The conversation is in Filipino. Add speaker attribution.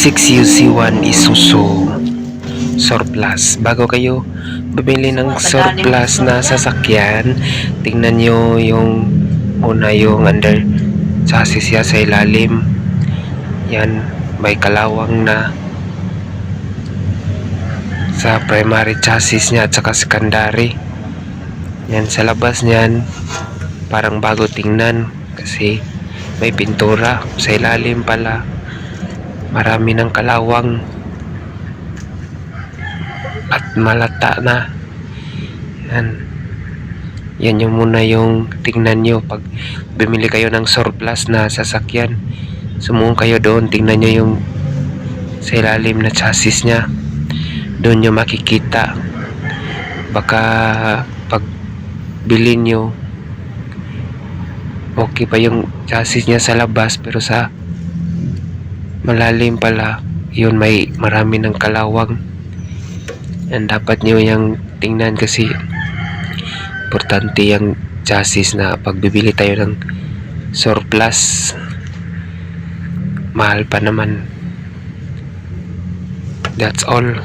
Speaker 1: 6UC1 Isuzu Surplus. Bago kayo bumili ng surplus na sasakyan, tingnan nyo yung una, yung under chassis niya sa ilalim. Yan, may kalawang na sa primary chassis niya at saka secondary. Yan, sa labas niyan parang bago tingnan kasi may pintura. Sa ilalim pala marami ng kalawang at malata na. Yan yung muna yung tingnan nyo pag bumili kayo ng surplus na sasakyan. Sumunod kayo doon, tingnan nyo yung sa ilalim na chassis nya. Doon nyo makikita. Baka pag bili nyo okay pa yung chassis nya sa labas, pero sa malalim pala yun, may marami ng kalawang. Yan, dapat nyo yung tingnan kasi importante yung chassis na pagbibili tayo ng surplus. Mahal pa naman. That's all.